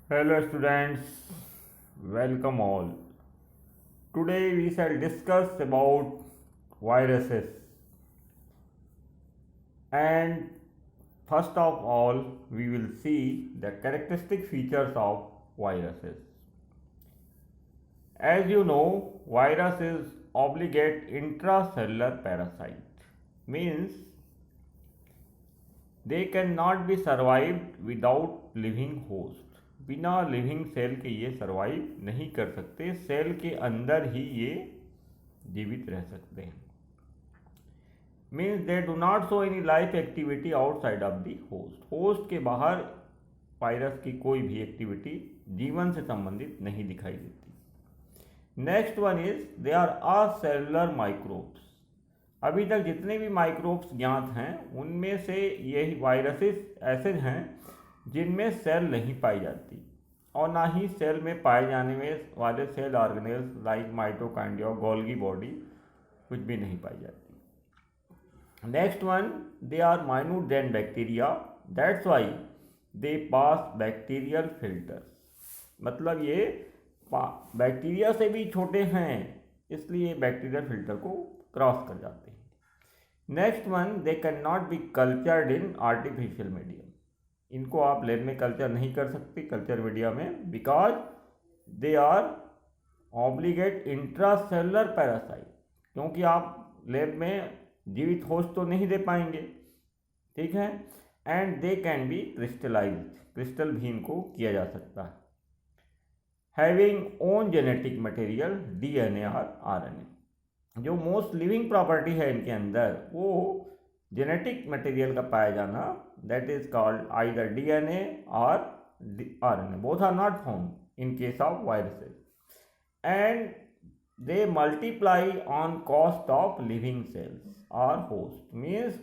Hello students, welcome all. Today we shall discuss about viruses. And first of all, we will see the characteristic features of viruses. As you know, virus is obligate intracellular parasite. Means they cannot be survived without living host. बिना living cell के ये survive नहीं कर सकते, cell के अंदर ही ये जीवित रह सकते हैं. Means they do not show any life activity outside of the host. Host के बाहर वायरस की कोई भी एक्टिविटी जीवन से संबंधित नहीं दिखाई देती. Next one is they are acellular microbes. अभी तक जितने भी माइक्रोब्स ज्ञात हैं उनमें से यही वायरसेस ऐसे हैं जिनमें सेल नहीं पाई जाती और ना ही सेल में पाए जाने में वाले cell organelles like mitochondria, Golgi body कुछ भी नहीं पाई जाती. Next one, they are minute than bacteria, that's why they pass bacterial filters. मतलब ये बैक्टीरिया से भी छोटे हैं, इसलिए बैक्टीरियल फिल्टर को क्रॉस कर जाते हैं. Next one, they can not be cultured in artificial medium. इनको आप लैब में कल्चर नहीं कर सकते कल्चर मीडिया में, because they are obligate intracellular parasite. क्योंकि आप लैब में जीवित होस्ट तो नहीं दे पाएंगे, ठीक है. And they can be crystallise, crystal भी इनको किया जा सकता है. Having own genetic material, DNA और आरएनए. जो मोस्ट लिविंग प्रॉपर्टी है इनके अंदर वो जेनेटिक मटेरियल का पाया जाना, that is called either DNA or RNA. Both are not found in case of viruses. And they multiply on cost of living cells or host. Means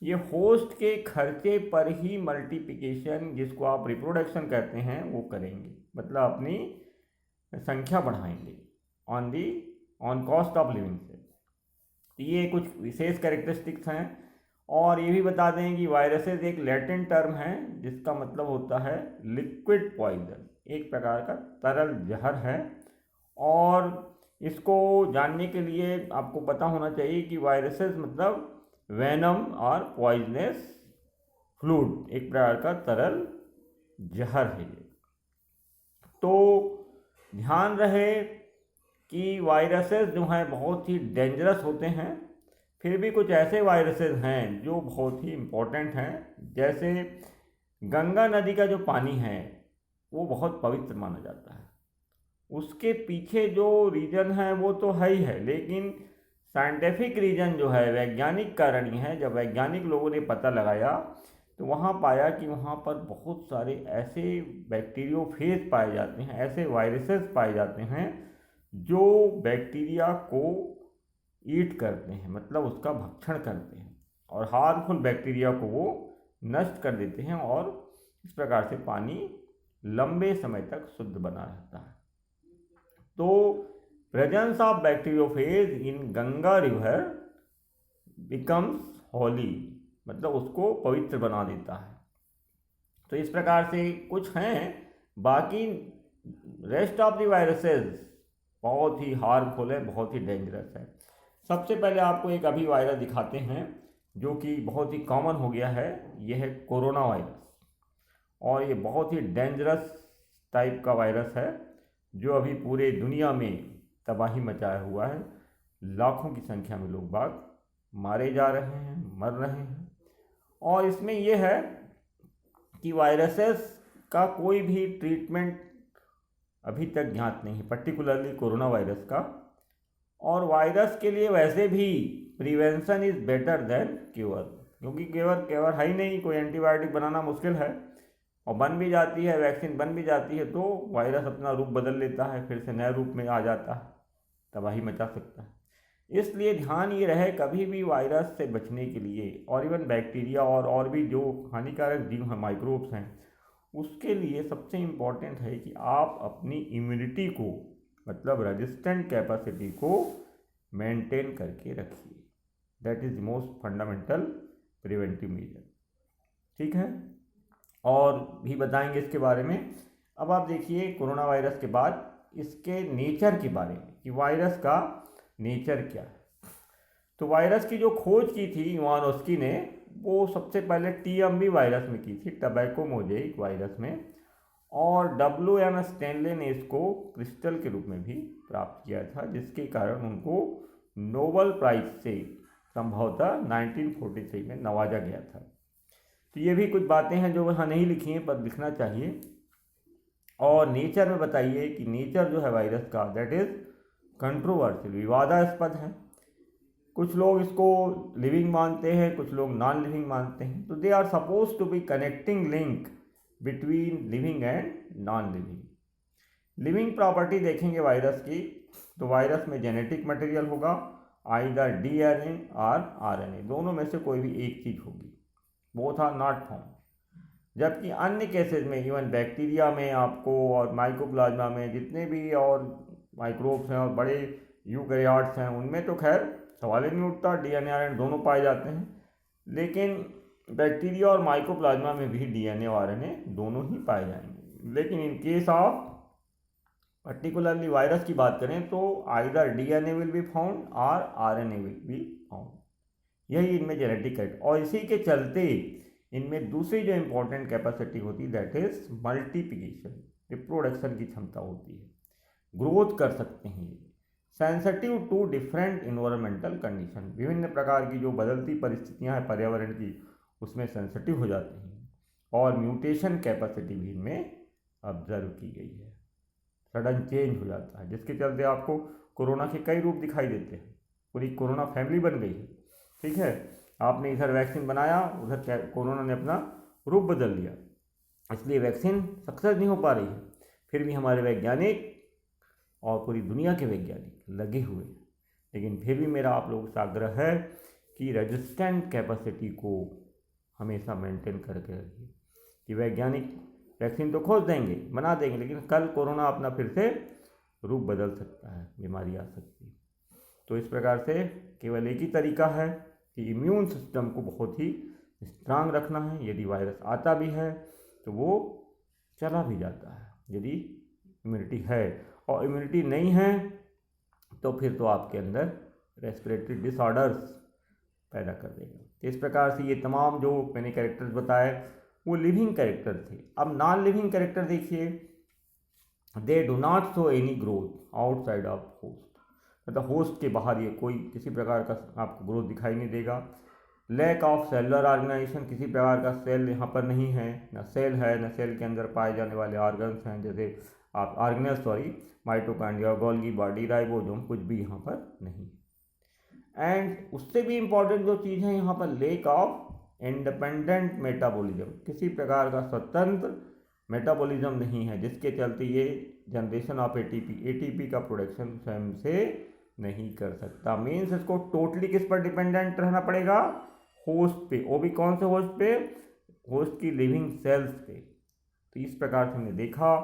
ये host के खर्चे पर ही मल्टीप्लिकेशन, जिसको आप रिप्रोडक्शन कहते हैं, वो करेंगे. मतलब अपनी संख्या बढ़ाएंगे on cost of living cells. ये कुछ विशेष कैरेक्टरिस्टिक्स हैं. और ये भी बता दें कि वायरसेस एक लैटिन टर्म है जिसका मतलब होता है लिक्विड पॉइजन, एक प्रकार का तरल जहर है. और इसको जानने के लिए आपको पता होना चाहिए कि वायरसेस मतलब वेनम और पॉइजनस फ्लूइड, एक प्रकार का तरल जहर है ये. तो ध्यान रहे कि वायरसेस जो हैं बहुत ही डेंजरस होते हैं. फिर भी कुछ ऐसे वायरसेस हैं जो बहुत ही इम्पोर्टेंट हैं. जैसे गंगा नदी का जो पानी है वो बहुत पवित्र माना जाता है. उसके पीछे जो रीज़न है वो तो है ही है, लेकिन साइंटिफिक रीज़न जो है, वैज्ञानिक कारण ये है. जब वैज्ञानिक लोगों ने पता लगाया तो वहाँ पाया कि वहाँ पर बहुत सारे ऐसे बैक्टीरियोफेज पाए जाते हैं, ऐसे वायरसेस पाए जाते हैं जो बैक्टीरिया को ईट करते हैं, मतलब उसका भक्षण करते हैं और हार्मफुल बैक्टीरिया को वो नष्ट कर देते हैं. और इस प्रकार से पानी लंबे समय तक शुद्ध बना रहता है. तो presence of bacteriophage in Ganga river becomes Holi, मतलब उसको पवित्र बना देता है. तो इस प्रकार से कुछ हैं. बाकी रेस्ट ऑफ द वायरसेस बहुत ही हार्मफुल है, बहुत ही डेंजरस है. सबसे पहले आपको एक अभी वायरस दिखाते हैं जो कि बहुत ही कॉमन हो गया है. यह है कोरोना वायरस. और ये बहुत ही डेंजरस टाइप का वायरस है जो अभी पूरे दुनिया में तबाही मचाया हुआ है. लाखों की संख्या में लोग बाग मारे जा रहे हैं, मर रहे हैं. और इसमें यह है कि वायरसेस का कोई भी ट्रीटमेंट अभी तक ज्ञात नहीं, पर्टिकुलरली कोरोना वायरस का. और वायरस के लिए वैसे भी prevention is better than cure, क्योंकि क्योर है ही नहीं, कोई एंटीबायोटिक बनाना मुश्किल है. और बन भी जाती है, वैक्सीन बन भी जाती है तो वायरस अपना रूप बदल लेता है, फिर से नए रूप में आ जाता है, तबाही मचा सकता है. इसलिए ध्यान ये रहे कभी भी वायरस से बचने के लिए, और इवन बैक्टीरिया और भी जो हानिकारक जीव हैं, माइक्रोब्स हैं, उसके लिए सबसे इम्पॉर्टेंट है कि आप अपनी इम्यूनिटी को, मतलब रेजिस्टेंट कैपेसिटी को मेंटेन करके रखिए. That is the most fundamental preventive measure. ठीक है. और भी बताएंगे इसके बारे में. अब आप देखिए कोरोना वायरस के बाद इसके नेचर के बारे में कि वायरस का नेचर क्या है। तो वायरस की जो खोज की थी इवानोस्की ने, वो सबसे पहले TMV वायरस में की थी, टबैको मोजेइक वायरस में, और WM स्टैनले ने इसको क्रिस्टल के रूप में भी प्राप्त किया था, जिसके कारण उनको नोबेल प्राइज से संभवतः 1943 में नवाजा गया था। तो ये भी कुछ बातें हैं जो वहाँ नहीं लिखी हैं पर लिखना चाहिए। और नेचर में बताइए कि नेचर जो है वायरस का, दैट इज कंट्रोवर्शियल, विवादास्पद है। कुछ लोग इसको लिविंग मानते हैं, कुछ लोग नॉन लिविंग मानते हैं। तो they are suppose to be connecting link between living and non living. Living property देखेंगे वायरस की, तो वायरस में जेनेटिक मटेरियल होगा, आइदर DNA और RNA, दोनों में से कोई भी एक चीज़ होगी, बोथ आर नॉट फाउंड। जबकि अन्य केसेस में, इवन बैक्टीरिया में आपको और माइकोप्लाज्मा में, जितने भी और माइक्रोब्स हैं और बड़े यूकैरियोट्स हैं, उनमें तो खैर सवाल ही नहीं उठता, DNA RNA दोनों पाए जाते हैं। लेकिन बैक्टीरिया और माइकोप्लाज्मा में भी DNA और RNA दोनों ही पाए जाएंगे। लेकिन इन केस ऑफ पर्टिकुलरली वायरस की बात करें तो either DNA will be found और RNA विल बी फाउंड, यही इनमें जेनेटिक है। और इसी के चलते इनमें दूसरी जो इम्पोर्टेंट कैपेसिटी होती है दैट इज मल्टीप्लिकेशन, रिप्रोडक्शन की क्षमता होती है, ग्रोथ कर सकते हैं। Sensitive to different environmental condition, विभिन्न प्रकार की जो बदलती परिस्थितियां हैं पर्यावरण की, उसमें सेंसिटिव हो जाते हैं। और म्यूटेशन कैपेसिटी भी इनमें ऑब्जर्व की गई है, सडन चेंज हो जाता है, जिसके चलते आपको कोरोना के कई रूप दिखाई देते हैं। पूरी कोरोना फैमिली बन गई है, ठीक है। आपने इधर वैक्सीन बनाया, उधर कोरोना ने अपना रूप बदल लिया, इसलिए वैक्सीन सक्सेस नहीं हो पा रही है। फिर भी हमारे वैज्ञानिक और पूरी दुनिया के वैज्ञानिक लगे हुए हैं। लेकिन फिर भी मेरा आप लोगों से आग्रह है कि रेजिस्टेंट कैपेसिटी को हमेशा मेंटेन करके रखिए कि वैज्ञानिक वैक्सीन तो खोज देंगे, बना देंगे, लेकिन कल कोरोना अपना फिर से रूप बदल सकता है, बीमारी आ सकती है। तो इस प्रकार से केवल एक ही तरीका है कि इम्यून सिस्टम को बहुत ही स्ट्रांग रखना है। यदि वायरस आता भी है तो वो चला भी जाता है, यदि इम्यूनिटी है। और इम्यूनिटी नहीं है तो फिर तो आपके अंदर रेस्पिरेटरी डिसऑर्डर्स पैदा कर देगा। इस प्रकार से ये तमाम जो मैंने कैरेक्टर्स बताए वो लिविंग कैरेक्टर थे। अब नॉन लिविंग कैरेक्टर देखिए, they do not show any growth outside of host, मतलब होस्ट के बाहर ये कोई किसी प्रकार का आपको ग्रोथ दिखाई नहीं देगा। लैक ऑफ सेलुलर ऑर्गेनाइजेशन, किसी प्रकार का सेल यहाँ पर नहीं है, ना सेल है, ना सेल के अंदर पाए जाने वाले ऑर्गन्स हैं, जैसे आप organelles mitochondria, Golgi body, ribosome, कुछ भी यहाँ पर नहीं। एंड उससे भी इम्पॉर्टेंट जो चीज़ है यहाँ पर, लेक ऑफ इंडिपेंडेंट मेटाबॉलिज्म, किसी प्रकार का स्वतंत्र मेटाबॉलिज्म नहीं है, जिसके चलते ये जनरेशन ऑफ ATP का प्रोडक्शन स्वयं से नहीं कर सकता। मीन्स इसको टोटली किस पर डिपेंडेंट रहना पड़ेगा, होस्ट पे, वो भी कौन से होस्ट पे, होस्ट की लिविंग सेल्स पे। तो इस प्रकार से हमने देखा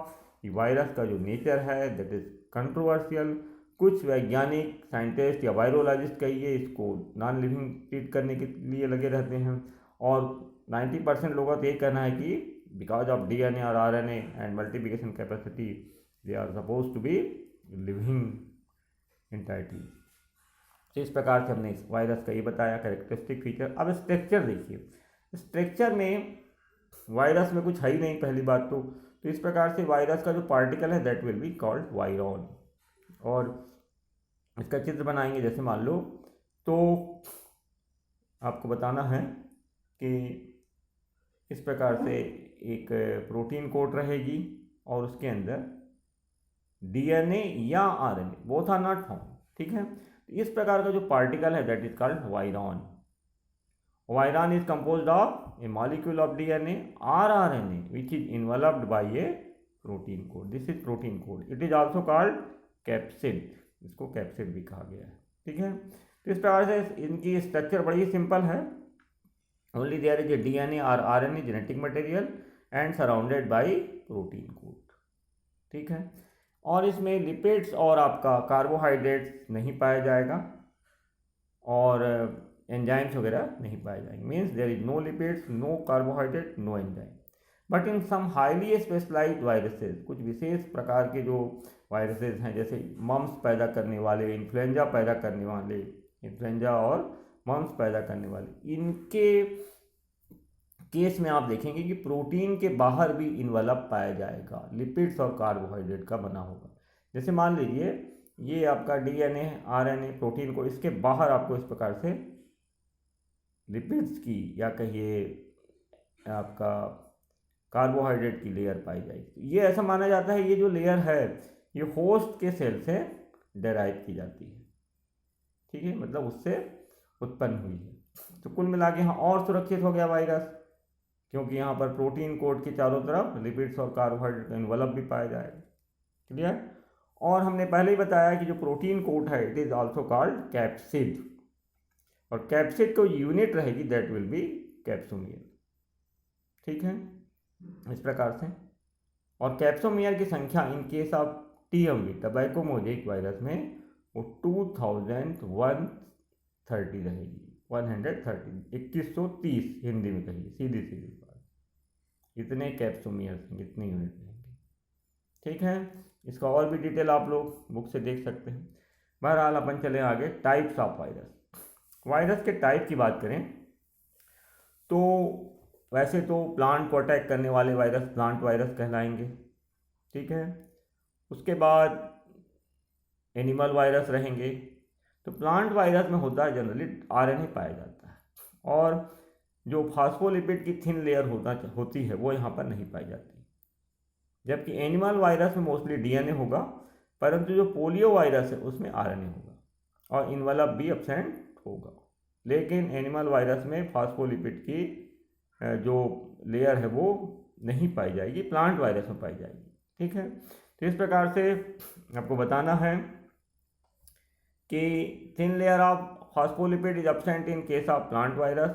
कि वायरस का जो नेचर है दैट इज कंट्रोवर्शियल। कुछ वैज्ञानिक, साइंटिस्ट या वायरोलॉजिस्ट कहिए, इसको नॉन लिविंग ट्रीट करने के लिए लगे रहते हैं, और 90% लोगों का ये कहना है कि बिकॉज ऑफ DNA और RNA and multiplication capacity they are suppose to be living entities. तो इस प्रकार से हमने इस वायरस का ये बताया कैरेक्टरिस्टिक फीचर। अब स्ट्रक्चर देखिए, स्ट्रक्चर में वायरस में कुछ है ही नहीं पहली बात तो इस प्रकार से वायरस का जो पार्टिकल है दैट विल बी कॉल्ड वायरॉन। और इसका चित्र बनाएंगे, जैसे मान लो तो आपको बताना है कि इस प्रकार से एक प्रोटीन कोट रहेगी और उसके अंदर DNA या RNA, both are not found, ठीक है। इस प्रकार का जो पार्टिकल है that is called virion. Virion is composed of a molecule of DNA or RNA which is enveloped by a protein coat. This is protein coat. It is also called capsid, इसको capsid भी कहा गया है, ठीक है। तो इस प्रकार से इनकी स्ट्रक्चर बड़ी सिंपल है। Only there is a DNA और RNA genetic material and surrounded by protein coat, ठीक है। और इसमें लिपिड्स और आपका कार्बोहाइड्रेट्स नहीं पाया जाएगा और एंजाइम्स वगैरह नहीं पाए जाएंगे। Means there is no lipids, no carbohydrate, no enzyme. But in some highly specialized viruses, कुछ विशेष प्रकार के जो वायरसेस हैं, जैसे मम्स पैदा करने वाले, इन्फ्लुएंजा पैदा करने वाले, इन्फ्लुएंजा और मम्स पैदा करने वाले, इनके केस में आप देखेंगे कि प्रोटीन के बाहर भी इन्वलप पाया जाएगा, लिपिड्स और कार्बोहाइड्रेट का बना होगा। जैसे मान लीजिए ये आपका डीएनए है, आरएनए, प्रोटीन को, इसके बाहर आपको इस प्रकार से लिपिड्स की या कहिए आपका कार्बोहाइड्रेट की लेयर पाई जाएगी। ये ऐसा माना जाता है ये जो लेयर है ये होस्ट के सेल से डेराइव की जाती है, ठीक है, मतलब उससे उत्पन्न हुई है। तो कुल मिला के यहाँ और सुरक्षित हो गया वायरस, क्योंकि यहाँ पर प्रोटीन कोट के चारों तरफ लिपिड्स और कार्बोहाइड्रेट का इन्वलप भी पाया जाएगा। क्लियर। और हमने पहले ही बताया कि जो प्रोटीन कोट है it is also called capsid, और कैप्सिड को यूनिट रहेगी दैट विल बी कैप्सोमियर, ठीक है, इस प्रकार से। और कैप्सोमियर की संख्या इन case of TMV, tobacco mosaic virus में, वो 2130 रहेगी, 130, 2130 हिंदी में कहिए, सीधी सीधी बात। इतने कैप्सोमियर्स, इतने यूनिट रहेंगे, ठीक है। इसका और भी डिटेल आप लोग बुक से देख सकते हैं। बहरहाल अपन चले आगे। Types of virus. वायरस के टाइप की बात करें तो वैसे तो प्लांट को अटैक करने वाले वायरस प्लांट वायरस कहलाएंगे, ठीक है। उसके बाद एनिमल वायरस रहेंगे। तो प्लांट वायरस में होता है जनरली आरएनए पाया जाता है, और जो फास्फोलिपिड की थिन लेयर होती है वो यहाँ पर नहीं पाई जाती। जबकि एनिमल वायरस में मोस्टली डीएनए होगा, परंतु जो पोलियो वायरस है उसमें आरएनए होगा और इन्वलप भी एब्सेंट होगा। लेकिन एनिमल वायरस में फास्फोलिपिड की जो लेयर है वो नहीं पाई जाएगी, प्लांट वायरस में पाई जाएगी, ठीक है। तो इस प्रकार से आपको बताना है कि thin layer of phospholipid is absent in case of plant virus,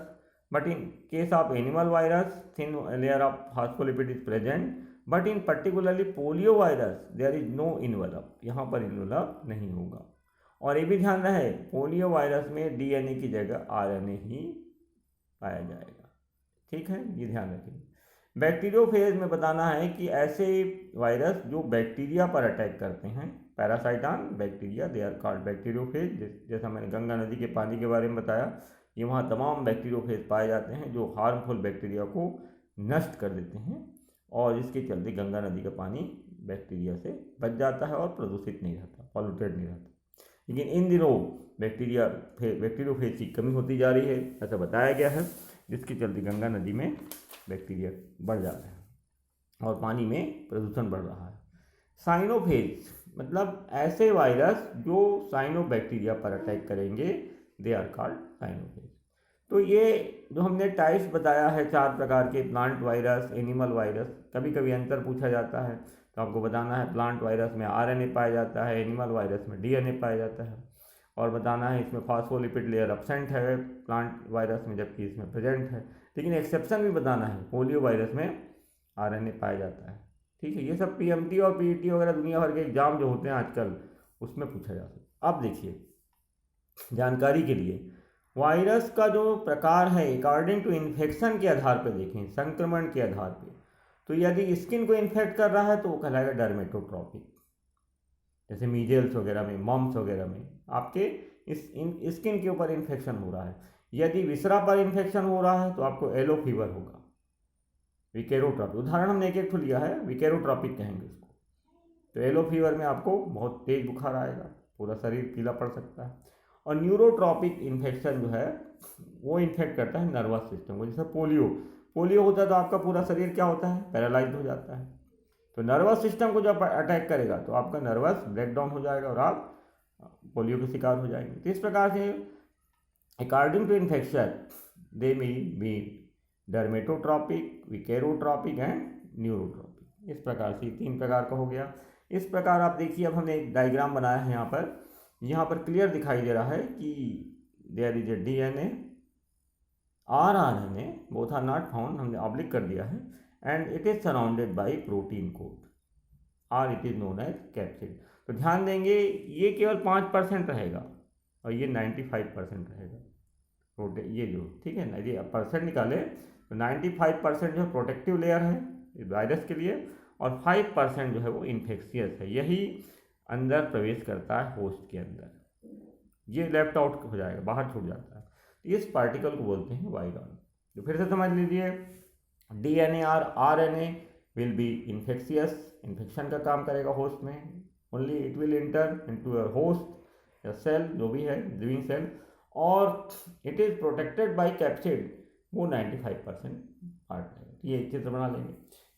but in case of animal virus thin layer of phospholipid is present, but in particularly polio virus there is no envelope, यहाँ पर envelope नहीं होगा। और ये भी ध्यान रहे polio virus में डीएनए की जगह आरएनए ही पाया जाएगा, ठीक है, ये ध्यान रखें। बैक्टीरियोफेज में बताना है कि ऐसे वायरस जो बैक्टीरिया पर अटैक करते हैं, parasite on bacteria, they are called bacteriophage. जैसा मैंने गंगा नदी के पानी के बारे में बताया, ये वहाँ तमाम बैक्टीरियोफेज पाए जाते हैं जो हार्मफुल बैक्टीरिया को नष्ट कर देते हैं, और इसके चलते गंगा नदी का पानी बैक्टीरिया से बच जाता है और प्रदूषित नहीं रहता, पॉल्यूटेड नहीं रहता। लेकिन इन दिनों बैक्टीरियोफेज की कमी होती जा रही है, ऐसा बताया गया है, जिसके चलते गंगा नदी में बैक्टीरिया बढ़ जा रहे हैं और पानी में प्रदूषण बढ़ रहा है। साइनोफेज मतलब ऐसे वायरस जो साइनोबैक्टीरिया पर अटैक करेंगे, दे आर कॉल्ड साइनोफेज। तो ये जो हमने टाइप्स बताया है 4 प्रकार के, प्लांट वायरस, एनिमल वायरस, कभी कभी अंतर पूछा जाता है तो आपको बताना है प्लांट वायरस में आरएनए पाया जाता है, एनिमल वायरस में डीएनए पाया जाता है, और बताना है इसमें फास्फोलिपिड लेयर एब्सेंट है प्लांट वायरस में, जबकि इसमें प्रेजेंट है। लेकिन एक्सेप्शन भी बताना है, पोलियो वायरस में आरएनए पाया जाता है, ठीक है। ये सब पीएमटी और पीईटी वगैरह दुनिया भर के एग्जाम जो होते हैं आजकल उसमें पूछा जा सकता है। अब देखिए जानकारी के लिए, वायरस का जो प्रकार है अकॉर्डिंग टू इन्फेक्शन के आधार पर देखें, संक्रमण के आधार पे, तो यदि स्किन को इन्फेक्ट कर रहा है तो वो कहलाएगा डर्मेटोट्रॉपिक। जैसे मीजल्स वगैरह में, मम्स वगैरह में आपके इस स्किन के ऊपर इन्फेक्शन हो रहा है। यदि विसरा पर इन्फेक्शन हो रहा है तो आपको येलो फीवर होगा, विकेरोट्रॉपिक। उदाहरण हमने एक लिया है, विकेरोट्रॉपिक कहेंगे उसको। तो येलो फीवर में आपको बहुत तेज बुखार आएगा, पूरा शरीर पीला पड़ सकता है। और न्यूरोट्रॉपिक इन्फेक्शन जो है वो इन्फेक्ट करता है नर्वस सिस्टम को। जैसे पोलियो होता है तो आपका पूरा शरीर क्या होता है, पैरालाइज हो जाता है। तो नर्वस सिस्टम को जब अटैक करेगा तो आपका नर्वस ब्रेकडाउन हो जाएगा और आप पोलियो के शिकार हो जाएंगे। तो इस प्रकार से according to infection they may be dermatotropic, viscerotropic and neurotropic. इस प्रकार से 3 प्रकार का हो गया। इस प्रकार आप देखिए, अब हमने एक डायग्राम बनाया है यहाँ पर क्लियर दिखाई दे रहा है कि there is a DNA, RNA, both are not found, हमने ऑब्लिक कर दिया है, and it is surrounded by protein coat और it is known as capsid. तो ध्यान देंगे ये केवल 5% रहेगा और ये 95% रहेगा ये जो, ठीक है ना, ये परसेंट निकाले तो 95% जो प्रोटेक्टिव लेयर है वायरस के लिए, और 5% जो है वो इन्फेक्शियस है, यही अंदर प्रवेश करता है होस्ट के अंदर, ये लेफ्ट आउट हो जाएगा, बाहर छूट जाता है। इस पार्टिकल को बोलते हैं वायरॉन। तो फिर से समझ लीजिए, DNA और RNA will be infectious, infection का काम करेगा होस्ट में, only it will enter into your host या सेल जो भी है लिविंग सेल, और it is protected by capsid, वो 95% पार्ट है। ये एक चित्र बना लेंगे।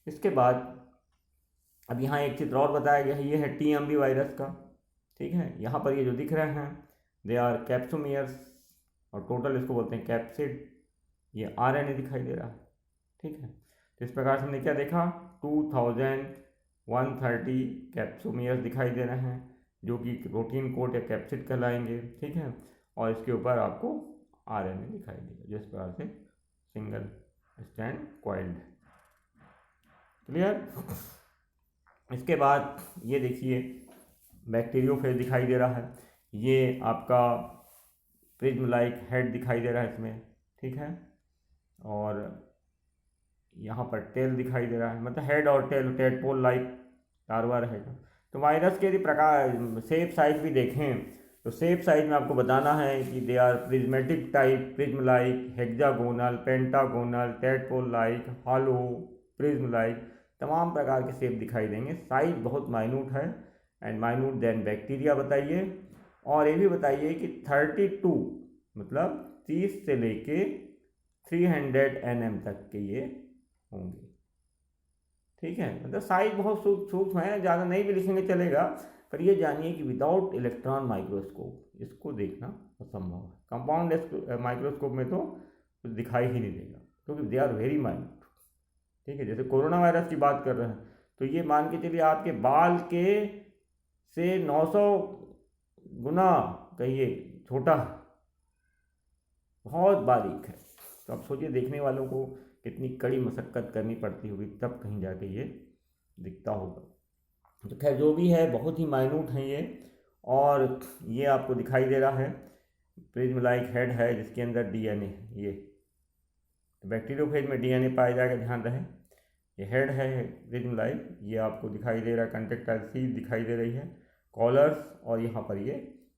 इसके बाद अब यहाँ एक चित्र और बताया गया है, ये है TMB वायरस का, ठीक है। यहाँ पर ये जो दिख रहे हैं दे आर कैप्सोमियर्स, और टोटल इसको बोलते हैं कैप्सिड, ये RNA दिखाई दे रहा है, ठीक है। तो इस प्रकार से हमने क्या देखा, 2130 कैप्सोमियर्स दिखाई दे रहे हैं जो कि प्रोटीन कोट या कैप्सिड कहलाएंगे, ठीक है। और इसके ऊपर आपको RNA दिखाई देगा जिस प्रकार से सिंगल स्टैंड कॉइल्ड, क्लियर। इसके बाद ये देखिए बैक्टीरियोफेज दिखाई दे रहा है, ये आपका प्रिज्म लाइक हेड दिखाई दे रहा है इसमें, ठीक है। और यहाँ पर टेल दिखाई दे रहा है, मतलब हेड और टेल, टेडपोल लाइक लार्वा रहेगा। तो वायरस के यदि प्रकार शेप साइज भी देखें तो शेप साइज में आपको बताना है कि they are prismatic type, prism like, hexagonal, pentagonal, tadpole like, hollow, prism like, तमाम प्रकार के शेप दिखाई देंगे। साइज बहुत माइन्यूट है, एंड माइन्यूट देन बैक्टीरिया बताइए। और ये भी बताइए कि 32 मतलब 30 से लेके 300 nm तक के ये होंगे, ठीक है। मतलब साइज बहुत सूक्ष्म है, ज़्यादा नहीं भी लिखेंगे चलेगा, पर ये जानिए कि विदाउट इलेक्ट्रॉन माइक्रोस्कोप इसको देखना असंभव है। कंपाउंड माइक्रोस्कोप में तो कुछ दिखाई ही नहीं देगा, क्योंकि दे आर वेरी माइन्यूट, ठीक है। जैसे कोरोना वायरस की बात कर रहे हैं तो ये मान के चलिए आपके बाल के से 900 गुना कहिए छोटा, बहुत बारीक है। तो आप सोचिए देखने वालों को कितनी कड़ी मशक्क़त करनी पड़ती होगी तब कहीं जाके ये दिखता होगा। तो खैर जो भी है बहुत ही माइन्यूट है ये, और ये आपको दिखाई दे रहा है प्रिज्म लाइक हेड है जिसके अंदर DNA है। ये बैक्टीरियोफेज में DNA पाया जाएगा, ध्यान रहे। ये हेड है प्रिज्म लाइक, ये आपको दिखाई दे रहा है, कंट्रेक्टाइल सीट दिखाई दे रही है, कॉलर्स, और यहाँ पर ये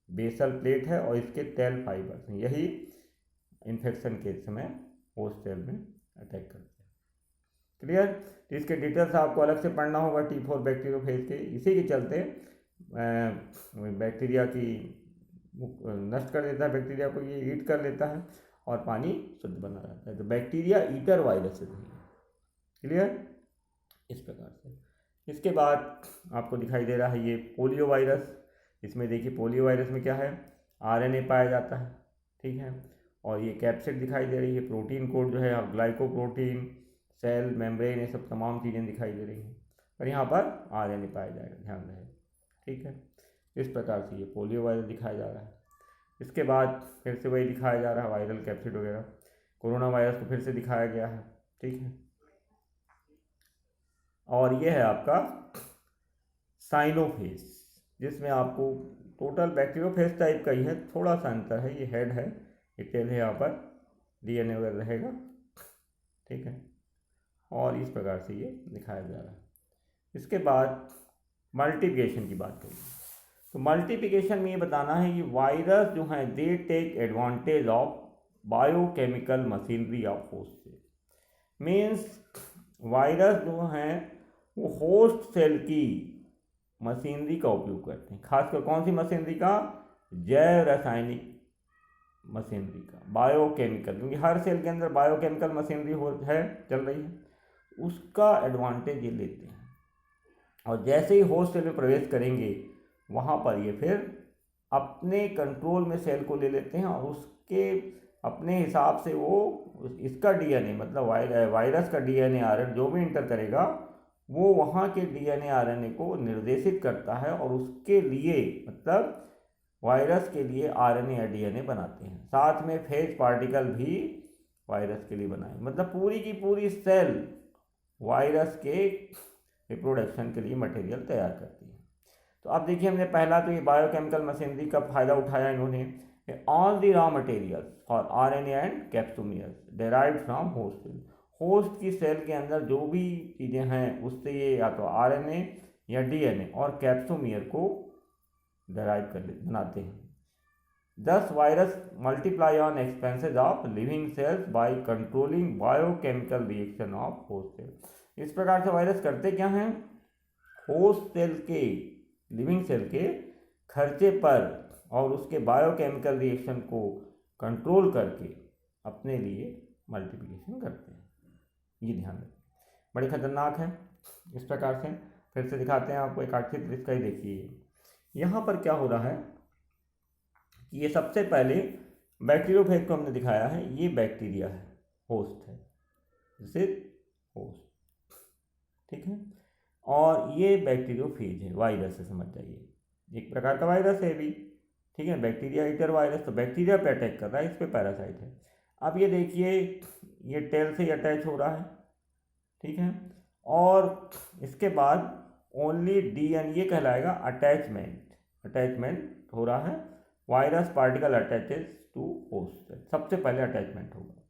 बेसल प्लेट है, और इसके टेल फाइबर्स हैं, यही इन्फेक्शन के समय होस्ट सेल में अटैक करते हैं, क्लियर। तो इसके डिटेल्स आपको अलग से पढ़ना होगा T4 बैक्टीरियोफेज के। इसी के चलते बैक्टीरिया की नष्ट कर देता है, बैक्टीरिया को ये ईट कर लेता है और पानी शुद्ध बना रहता है। तो बैक्टीरिया ईटर वायरस है, क्लियर, इस प्रकार से। इसके बाद आपको दिखाई दे रहा है ये पोलियो वायरस। इसमें देखिए पोलियो वायरस में क्या है, RNA पाया जाता है, ठीक है। और ये कैप्सिड दिखाई दे रही है, प्रोटीन कोड जो है ग्लाइकोप्रोटीन, सेल मेम्ब्रेन, ये सब तमाम चीज़ें दिखाई दे रही हैं, पर यहाँ पर RNA पाया जाएगा, ध्यान रहे, ठीक है। इस प्रकार से ये पोलियो वायरस दिखाया जा रहा है। इसके बाद फिर से वही दिखाया जा रहा है वायरल कैप्सिड वगैरह। कोरोना वायरस को फिर से दिखाया गया है, ठीक है। और ये है आपका साइनोफेज, जिसमें आपको टोटल बैक्टीरियोफेज टाइप का ही है, थोड़ा सा अंतर है। ये हेड है, ये टेल है, यहाँ पर DNA वगैरह रहेगा, ठीक है। और इस प्रकार से ये दिखाया जा रहा है। इसके बाद मल्टीप्लिकेशन की बात करें तो मल्टीप्लिकेशन में ये बताना है कि वायरस जो हैं they take advantage of biochemical machinery of host cell. Means virus जो हैं वो होस्ट सेल की मशीनरी का उपयोग करते हैं, खासकर कौन सी मशीनरी का, जैव रासायनिक मशीनरी का, बायोकेमिकल, क्योंकि हर सेल के अंदर बायोकेमिकल मशीनरी है चल रही है, उसका एडवांटेज ये लेते हैं। और जैसे ही होस्ट सेल में प्रवेश करेंगे वहाँ पर ये फिर अपने कंट्रोल में सेल को ले लेते हैं, और उसके अपने हिसाब से वो इसका DNA मतलब वायरस का DNA RNA जो भी इंटर करेगा वो वहाँ के DNA RNA को निर्देशित करता है, और उसके लिए मतलब वायरस के लिए RNA या DNA बनाते हैं। साथ में फेज पार्टिकल भी वायरस के लिए बनाए, मतलब पूरी की पूरी सेल वायरस के रिप्रोडक्शन के लिए मटेरियल तैयार करती है। तो अब देखिए हमने पहला तो ये बायोकेमिकल मशीनरी का फायदा उठाया इन्होंने। All the raw material for RNA and capsomeres derived from host cell. Host की सेल के अंदर जो भी चीज़ें हैं उससे ये या तो आरएनए या डीएनए और कैप्सोमियर को डराइव कर बनाते हैं। Thus, virus multiply on expenses of living cells by controlling biochemical reaction of host cell. इस प्रकार से वायरस करते क्या हैं? होस्ट सेल के, लिविंग सेल के खर्चे पर और उसके बायोकेमिकल रिएक्शन को कंट्रोल करके अपने लिए मल्टीप्लिकेशन करते हैं। ये ध्यान रखें, बड़ी खतरनाक है। इस प्रकार से फिर से दिखाते हैं आपको, एक आखिर इसका ही देखिए। यहाँ पर क्या हो रहा है कि ये सबसे पहले बैक्टीरियोफेज को हमने दिखाया है, ये बैक्टीरिया है, होस्ट है, जैसे होस्ट, ठीक है। और ये बैक्टीरियोफेज है, वायरस है, समझ जाइए, एक प्रकार का वायरस है भी, ठीक है। बैक्टीरिया ईटर वायरस, तो बैक्टीरिया पे अटैक कर रहा है, इस पे पैरासाइट है। अब ये देखिए, ये टेल से अटैच हो रहा है, ठीक है। और इसके बाद ओनली डीएन, ये कहलाएगा अटैचमेंट, अटैचमेंट हो रहा है। Virus particle attaches to host, सबसे पहले अटैचमेंट होगा,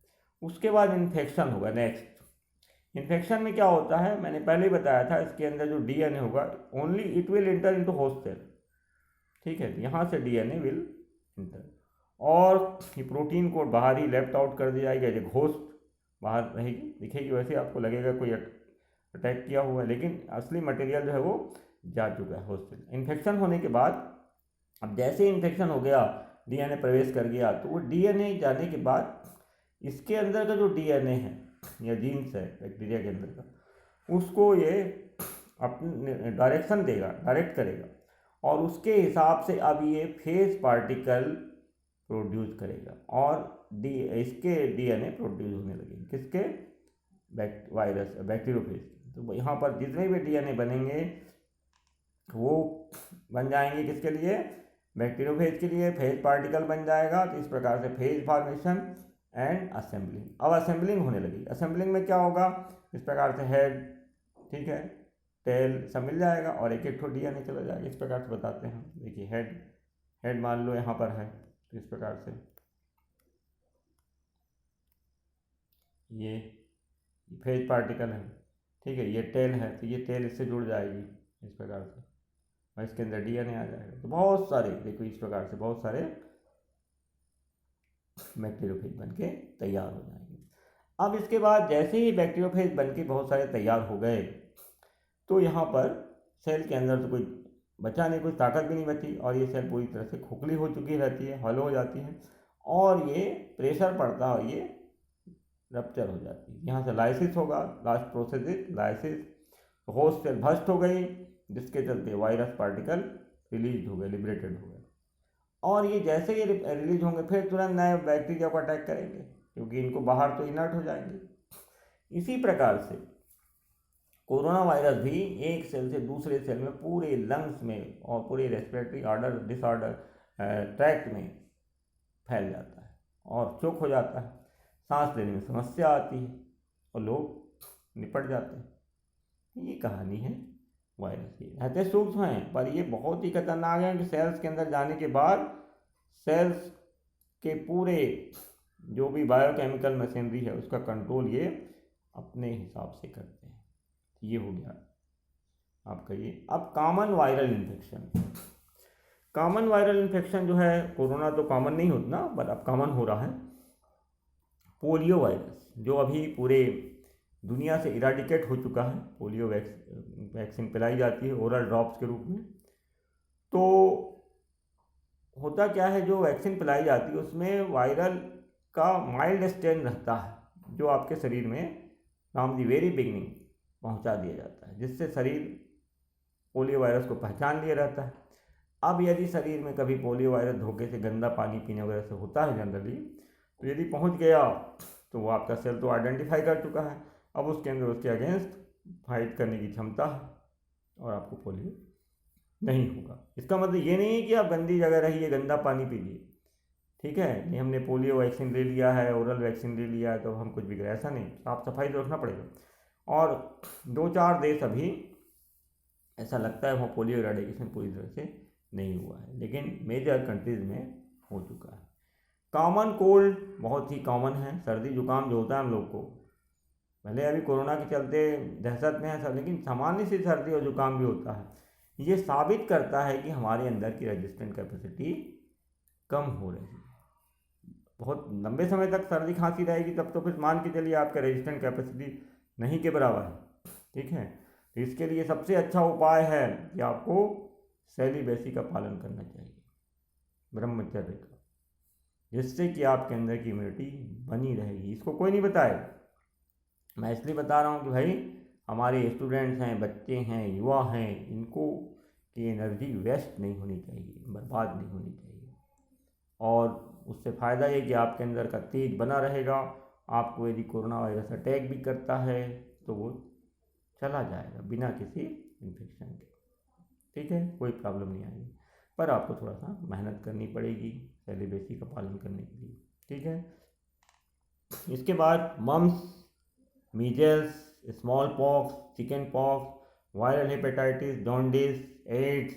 उसके बाद इन्फेक्शन होगा। नेक्स्ट इन्फेक्शन में क्या होता है, मैंने पहले ही बताया था, इसके अंदर जो डीएनए होगा only it will enter into host cell, ठीक है। यहाँ से डीएनए विल इंटर और ये प्रोटीन को बाहर ही लेफ्ट आउट कर दिया जाएगा, जो होस्ट बाहर रहेगी, दिखेगी, वैसे आपको लगेगा कोई अटैक किया हुआ है, लेकिन असली मटेरियल जो है वो जा चुका है होस्ट सेल। इन्फेक्शन होने के बाद, अब जैसे इन्फेक्शन हो गया, डीएनए प्रवेश कर गया, तो वो डीएनए जाने के बाद इसके अंदर का जो डीएनए है या जीन्स है बैक्टीरिया के अंदर का, उसको ये अपने डायरेक्शन देगा, डायरेक्ट करेगा, और उसके हिसाब से अब ये फेज पार्टिकल प्रोड्यूस करेगा और इसके डीएनए प्रोड्यूस होने लगेंगे, किसके? Virus bacteriophage. तो यहाँ पर जितने भी डीएनए बनेंगे वो बन जाएंगे किसके लिए? बैक्टीरियोफेज के लिए। फेज पार्टिकल बन जाएगा, तो इस प्रकार से फेज फॉर्मेशन एंड असेंबलिंग। अब असेंबलिंग होने लगी। असेंबलिंग में क्या होगा? इस प्रकार से हेड, ठीक है, टेल सब मिल जाएगा और एक एक डीएनए चला जाएगा। इस प्रकार से बताते हैं। देखिए हेड मान लो यहाँ पर है, तो इस प्रकार से ये फेज पार्टिकल है, ठीक है, ये टेल है, तो ये टेल इससे जुड़ जाएगी इस प्रकार से, और इसके अंदर डीएनए आ जाएगा। तो बहुत सारे, देखो इस प्रकार से बहुत सारे बैक्टीरियोफेज बन के तैयार हो जाएंगे। अब इसके बाद जैसे ही बैक्टीरियोफेज बन के बहुत सारे तैयार हो गए, तो यहाँ पर सेल के अंदर तो कोई बचा नहीं, कुछ ताकत भी नहीं बची, और ये सेल पूरी तरह से खोखली हो चुकी रहती है, हॉलो हो जाती है, और ये प्रेशर पड़ता है, ये रप्चर हो जाती है। यहाँ से लाइसिस होगा, last process is lysis. Host cell burst हो गई, जिसके चलते वायरस पार्टिकल रिलीज हो गए, लिबरेटेड हो गए, और ये जैसे ही रिलीज होंगे फिर तुरंत नए बैक्टीरिया को अटैक करेंगे, क्योंकि इनको बाहर तो इनर्ट हो जाएंगे। इसी प्रकार से कोरोना वायरस भी एक सेल से दूसरे सेल में, पूरे लंग्स में और पूरे रेस्पिरेटरी ऑर्डर डिसऑर्डर ट्रैक्ट में फैल जाता है और चोक हो जाता है, सांस लेने में समस्या आती है और लोग निपट जाते हैं। ये कहानी है वायरस की। रहते सूक्ष्म हैं पर ये बहुत ही खतरनाक है कि सेल्स के अंदर जाने के बाद सेल्स के पूरे जो भी बायोकेमिकल मशीनरी है उसका कंट्रोल ये अपने हिसाब से करते हैं। ये हो गया आपका ये। अब common viral infection. Common viral infection जो है, कोरोना तो कॉमन नहीं होता ना, बट अब कॉमन हो रहा है। पोलियो वायरस, जो अभी पूरे दुनिया से इराडिकेट हो चुका है। पोलियो वैक्सीन पिलाई जाती है ओरल ड्रॉप्स के रूप में। तो होता क्या है, जो वैक्सीन पिलाई जाती है उसमें वायरल का माइल्ड स्ट्रेन रहता है, जो आपके शरीर में फ्रॉम द वेरी बिगिनिंग पहुंचा दिया जाता है, जिससे शरीर पोलियो वायरस को पहचान लिए रहता है। अब यदि शरीर में कभी पोलियो वायरस धोखे से गंदा पानी पीने वगैरह से होता है जनरली, तो यदि पहुंच गया तो वो आपका सेल तो आइडेंटिफाई कर चुका है, अब उसके अंदर उसके अगेंस्ट फाइट करने की क्षमता है और आपको पोलियो नहीं होगा। इसका मतलब ये नहीं है कि आप गंदी जगह रहिए, गंदा पानी पीजिए, ठीक है, नहीं हमने पोलियो वैक्सीन ले लिया है, ओरल वैक्सीन ले लिया है तो हम कुछ भी करें, ऐसा नहीं। साफ सफाई तो रखना पड़ेगा। और 2-4 देश अभी ऐसा लगता है वहाँ पोलियो इराडिकेशन पूरी तरह से नहीं हुआ है, लेकिन मेजर कंट्रीज में हो चुका है। कॉमन कोल्ड बहुत ही कॉमन है। सर्दी जुकाम जो होता है हम लोग को, भले अभी कोरोना के चलते दहशत में है सब, लेकिन सामान्य सी सर्दी और जुकाम भी होता है। ये साबित करता है कि हमारे अंदर की रेजिस्टेंट कैपेसिटी कम हो रही है। बहुत लंबे समय तक सर्दी खांसी रहेगी तब तो फिर मान के चलिए आपका रेजिस्टेंट कैपेसिटी नहीं के बराबर है, ठीक है। तो इसके लिए सबसे अच्छा उपाय है कि आपको सेलिबेसी का पालन करना चाहिए, ब्रह्मचर्य का, जिससे कि आपके अंदर की इम्यूनिटी बनी रहेगी। इसको कोई नहीं बताएगा, मैं इसलिए बता रहा हूँ कि भाई हमारे स्टूडेंट्स हैं, बच्चे हैं, युवा हैं, इनको की एनर्जी वेस्ट नहीं होनी चाहिए, बर्बाद नहीं होनी चाहिए। और उससे फ़ायदा ये कि आपके अंदर का तेज बना रहेगा। आपको यदि कोरोना वायरस अटैक भी करता है तो वो चला जाएगा बिना किसी इन्फेक्शन के, ठीक है, कोई प्रॉब्लम नहीं आएगी। पर आपको थोड़ा सा मेहनत करनी पड़ेगी सेलिबेसी का पालन करने के लिए, ठीक है। इसके बाद mumps, measles, smallpox, chickenpox, viral hepatitis, jaundice, AIDS,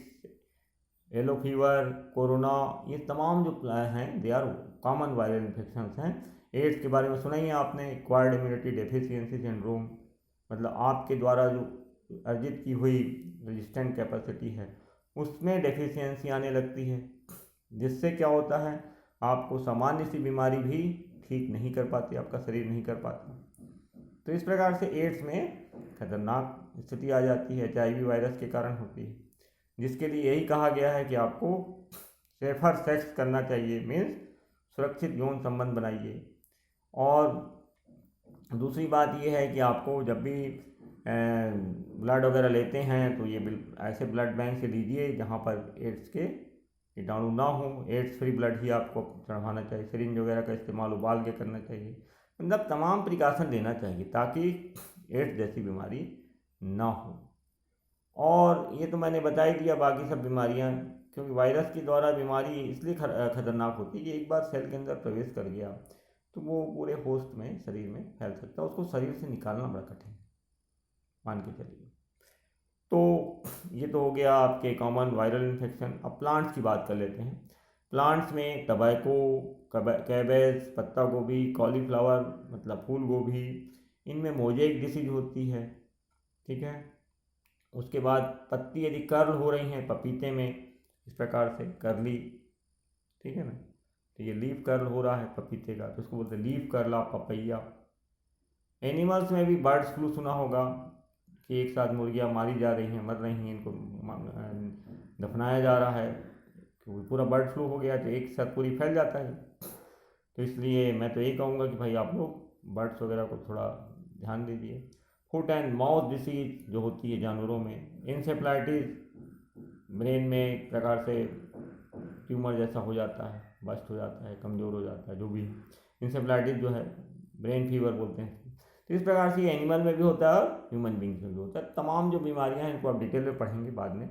yellow fever, corona, ये तमाम जो हैं they are common viral infections हैं। एड्स के बारे में सुना ही है आपने, एक्वायर्ड इम्यूनिटी डेफिशिएंसी सिंड्रोम, मतलब आपके द्वारा जो अर्जित की हुई रेजिस्टेंट कैपेसिटी है उसमें डेफिशिएंसी आने लगती है, जिससे क्या होता है आपको सामान्य सी बीमारी भी ठीक नहीं कर पाती, आपका शरीर नहीं कर पाता। तो इस प्रकार से एड्स में खतरनाक स्थिति आ जाती है, HIV वायरस के कारण होती है, जिसके लिए यही कहा गया है कि आपको सेफर सेक्स करना चाहिए, मीन्स सुरक्षित यौन संबंध बनाइए। और दूसरी बात यह है कि आपको जब भी ब्लड वगैरह लेते हैं तो ये ऐसे ब्लड बैंक से लीजिए जहाँ पर एड्स के कीटाणु ना हो। एड्स फ्री ब्लड ही आपको चढ़वाना चाहिए। सिरिंज वगैरह का इस्तेमाल उबाल के करना चाहिए, मतलब तमाम प्रिकॉशन लेना चाहिए ताकि एड्स जैसी बीमारी ना हो। और ये तो मैंने बता ही दिया बाकी सब बीमारियां, क्योंकि वायरस के द्वारा बीमारी इसलिए खतरनाक होती है कि एक बार सेल के अंदर प्रवेश कर गया तो वो पूरे होस्ट में, शरीर में फैल सकता है, उसको शरीर से निकालना बड़ा कठिन है, मान के चलिए। तो ये तो हो गया आपके कॉमन वायरल इन्फेक्शन। अब प्लांट्स की बात कर लेते हैं। प्लांट्स में टबैको, कैबेज, पत्ता गोभी, कॉलीफ्लावर मतलब फूल गोभी, इनमें मोजेक डिसीज होती है, ठीक है। उसके बाद पत्ती यदि कर्ल हो रही हैं पपीते में, इस प्रकार से कर्ली, ठीक है ना, तो ये लीफ कर्ल हो रहा है पपीते का तो उसको बोलते हैं leaf curl of papaya. Animals में भी बर्ड्स फ्लू सुना होगा कि एक साथ मुर्गियाँ मारी जा रही हैं, मर रही हैं, इनको दफनाया जा रहा है, क्योंकि पूरा बर्ड फ्लू हो गया तो एक साथ पूरी फैल जाता है। तो इसलिए मैं तो यही कहूँगा कि भाई आप लोग बर्ड्स वगैरह को थोड़ा ध्यान दीजिए। फुट एंड माउथ डिसीज जो होती है जानवरों में, इंसेफ्लाइटिस, ब्रेन में एक प्रकार से ट्यूमर जैसा हो जाता है, बस्ट हो जाता है, कमज़ोर हो जाता है, जो भी इंसेफ्लाइटिस जो है ब्रेन फीवर बोलते हैं। तो इस प्रकार से एनिमल में भी होता है और ह्यूमन बींग्स में भी होता है। तमाम जो बीमारियां हैं इनको आप डिटेल में पढ़ेंगे बाद में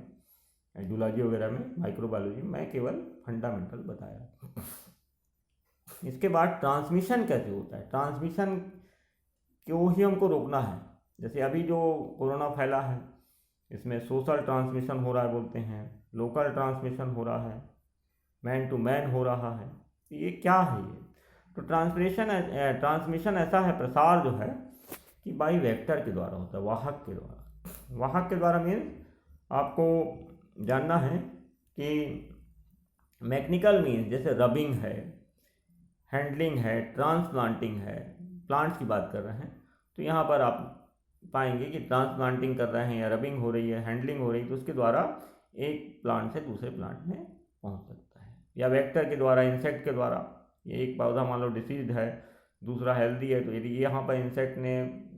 जूलॉजी वगैरह में, माइक्रोबायोलॉजी में, मैं केवल फंडामेंटल बताया। इसके बाद ट्रांसमिशन कैसे होता है, ट्रांसमिशन को ही हमको रोकना है। जैसे अभी जो कोरोना फैला है इसमें सोशल ट्रांसमिशन हो रहा है बोलते हैं, लोकल ट्रांसमिशन हो रहा है, मैन टू मैन हो रहा है। ये क्या है ये? तो ट्रांसमिशन ऐसा है, प्रसार जो है कि बाई वेक्टर के द्वारा होता है, वाहक के द्वारा। वाहक के द्वारा मीन्स आपको जानना है कि मैकेनिकल मीन्स जैसे रबिंग है, हैंडलिंग है, ट्रांसप्लांटिंग है, प्लांट्स की बात कर रहे हैं तो यहाँ पर आप पाएंगे कि ट्रांसप्लांटिंग कर रहे हैं या रबिंग हो रही है, हैंडलिंग हो रही है, तो उसके द्वारा एक प्लांट से दूसरे प्लांट में पहुँच सकता है। या वेक्टर के द्वारा, इंसेक्ट के द्वारा, ये एक पौधा मान लो डिसीज है, दूसरा हेल्दी है, तो यदि यहाँ पर इंसेक्ट ने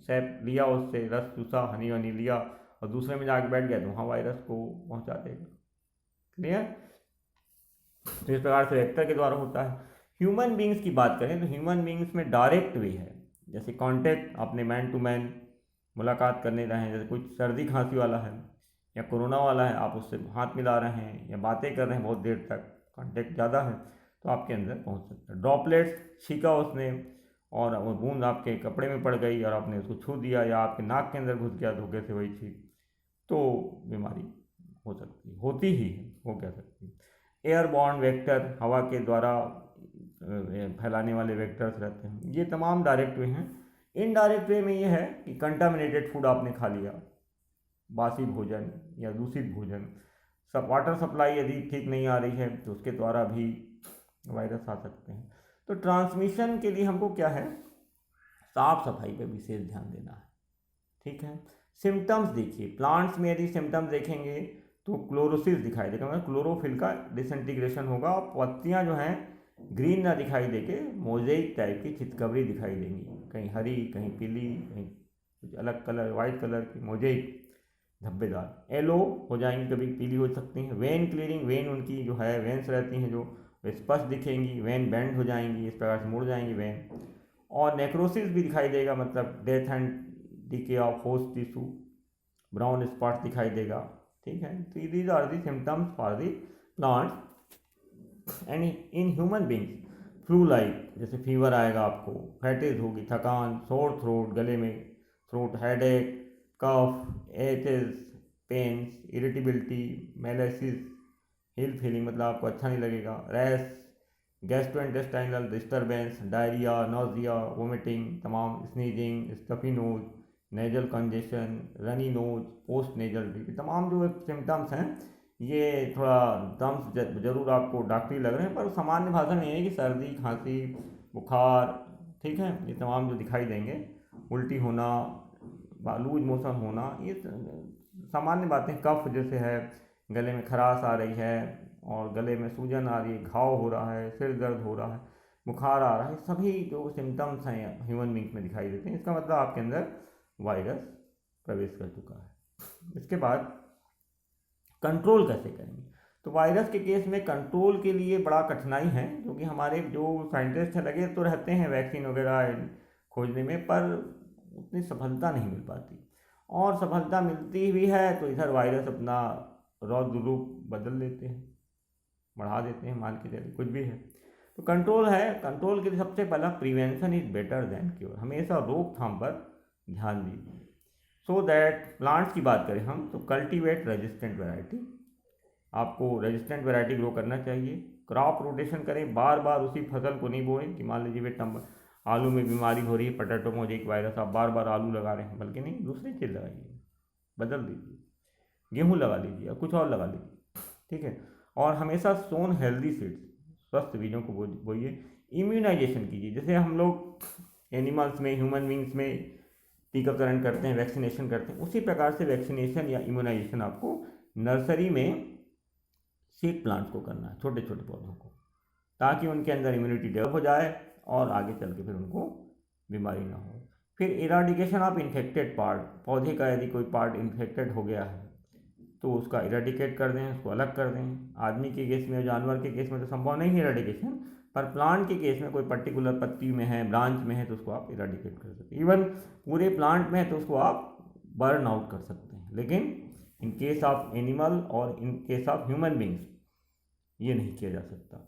सैप लिया, उससे रस चूसा, हनी वनी लिया और दूसरे में जाके बैठ गया तो वहाँ वायरस को पहुँचा देगा। क्लियर? तो इस प्रकार से वेक्टर के द्वारा होता है। ह्यूमन बींग्स की बात करें तो ह्यूमन बींग्स में डायरेक्ट वे है, जैसे कांटेक्ट, आपने मैन टू मैन मुलाकात करने रहे हैं, जैसे कुछ सर्दी खांसी वाला है या कोरोना वाला है, आप उससे हाथ मिला रहे हैं या बातें कर रहे हैं बहुत देर तक, कांटेक्ट ज़्यादा है तो आपके अंदर पहुंच सकता है। ड्रॉपलेट्स छीका उसने और वो बूंद आपके कपड़े में पड़ गई और आपने उसको छू दिया या आपके नाक के अंदर घुस गया धोखे से वही छीक, तो बीमारी हो सकती है, होती ही है, हो क्या सकती है। एयरबॉर्न वेक्टर, हवा के द्वारा फैलाने वाले वेक्टर्स रहते हैं, ये तमाम डायरेक्ट वे हैं। इनडायरेक्ट वे में ये है कि कंटामिनेटेड फूड आपने खा लिया, बासी भोजन या दूषित भोजन, सब वाटर सप्लाई यदि ठीक नहीं आ रही है तो उसके द्वारा भी वायरस आ सकते हैं। तो ट्रांसमिशन के लिए हमको क्या है, साफ सफाई पे विशेष ध्यान देना है, ठीक है। सिम्टम्स देखिए, प्लांट्स में यदि सिम्टम्स देखेंगे तो क्लोरोसिस दिखाई देगा, मतलब क्लोरोफिल का डिसइंटीग्रेशन होगा, पत्तियां जो हैं ग्रीन ना दिखाई देके मोजेइक टाइप की चितकबरी दिखाई देंगी, कहीं हरी कहीं पीली कहीं कुछ अलग कलर, वाइट कलर की मोजेइक धब्बेदार, येलो हो जाएंगी, कभी पीली हो सकती हैं। वेन क्लियरिंग, वेन उनकी जो है वेन्स रहती हैं जो वे स्पष्ट दिखेंगी, वेन बेंड हो जाएंगी, इस प्रकार से मुड़ जाएंगी वेन। और नेक्रोसिस भी दिखाई देगा, मतलब death and decay of host tissue, brown spot दिखाई देगा, ठीक है। तो these are the symptoms for the plants. And in human beings flu like, जैसे फीवर आएगा आपको, फैटिस होगी, थकान, सोर थ्रोट, गले में throat, headache, cough, aches, pains, irritability, malaise, ill feeling, मतलब आपको अच्छा नहीं लगेगा, rash, gastrointestinal disturbance, diarrhoea, nausea, vomiting, तमाम, sneezing, stuffy nose, nasal congestion, runny nose, post nasal drip, तमाम जो सिम्टम्स हैं ये थोड़ा टर्म्स जरूर आपको डॉक्टरी लग रहे हैं, पर सामान्य भाषा में ये है कि सर्दी, खांसी, बुखार, ठीक है, ये तमाम जो दिखाई देंगे, उल्टी होना, लूज मोशन होना, ये सामान्य बातें। कफ जैसे है, गले में खराश आ रही है और गले में सूजन आ रही है, घाव हो रहा है, सिर दर्द हो रहा है, बुखार आ रहा है, सभी जो सिम्टम्स हैं ह्यूमन बींग्स में दिखाई देते हैं, इसका मतलब आपके अंदर वायरस प्रवेश कर चुका है। इसके बाद कंट्रोल कैसे करेंगे, तो वायरस के केस में कंट्रोल के लिए बड़ा कठिनाई है, क्योंकि हमारे जो साइंटिस्ट हैं लगे तो रहते हैं वैक्सीन वगैरह खोजने में, पर उतनी सफलता नहीं मिल पाती, और सफलता मिलती भी है तो इधर वायरस अपना रौद्र रूप बदल लेते हैं, बढ़ा देते हैं, मान के चलिए कुछ भी है। तो कंट्रोल है, कंट्रोल के लिए सबसे पहला prevention is better than cure, हमेशा रोकथाम पर ध्यान दीजिए। सो दैट प्लांट्स की बात करें हम तो कल्टीवेट रेजिस्टेंट वैरायटी, आपको रेजिस्टेंट वैरायटी ग्रो करना चाहिए। क्रॉप रोटेशन करें, बार बार उसी फसल को नहीं बोएं कि मान लीजिए वे आलू में बीमारी हो रही है, पोटैटो मोजेइक वायरस, आप बार बार आलू लगा रहे हैं, बल्कि नहीं, दूसरी चीज़ लगाइए, बदल दीजिए, गेहूँ लगा लीजिए या कुछ और लगा लीजिए, ठीक है। और हमेशा सोन हेल्दी सीड्स, स्वस्थ बीजों को बोइए। इम्यूनाइजेशन कीजिए, जैसे हम लोग एनिमल्स में, ह्यूमन बींग्स में टीकाकरण करते हैं, वैक्सीनेशन करते हैं, उसी प्रकार से वैक्सीनेशन या इम्यूनाइजेशन आपको नर्सरी में सीड प्लांट्स को करना है, छोटे छोटे पौधों को, ताकि उनके अंदर इम्यूनिटी डेवलप हो जाए और आगे चल के फिर उनको बीमारी ना हो। फिर इराडिकेशन ऑफ इन्फेक्टेड पार्ट, पौधे का यदि कोई पार्ट इन्फेक्टेड हो गया है तो उसका इराडिकेट कर दें, उसको अलग कर दें। आदमी के केस में, जानवर के केस में तो संभव नहीं है इराडिकेशन, पर प्लांट के केस में कोई पर्टिकुलर पत्ती में है, ब्रांच में है, तो उसको आप इराडिकेट कर सकते हैं। इवन पूरे प्लांट में है तो उसको आप बर्न आउट कर सकते हैं, लेकिन इन केस ऑफ एनिमल और इन केस ऑफ ह्यूमन बींग्स ये नहीं किया जा सकता,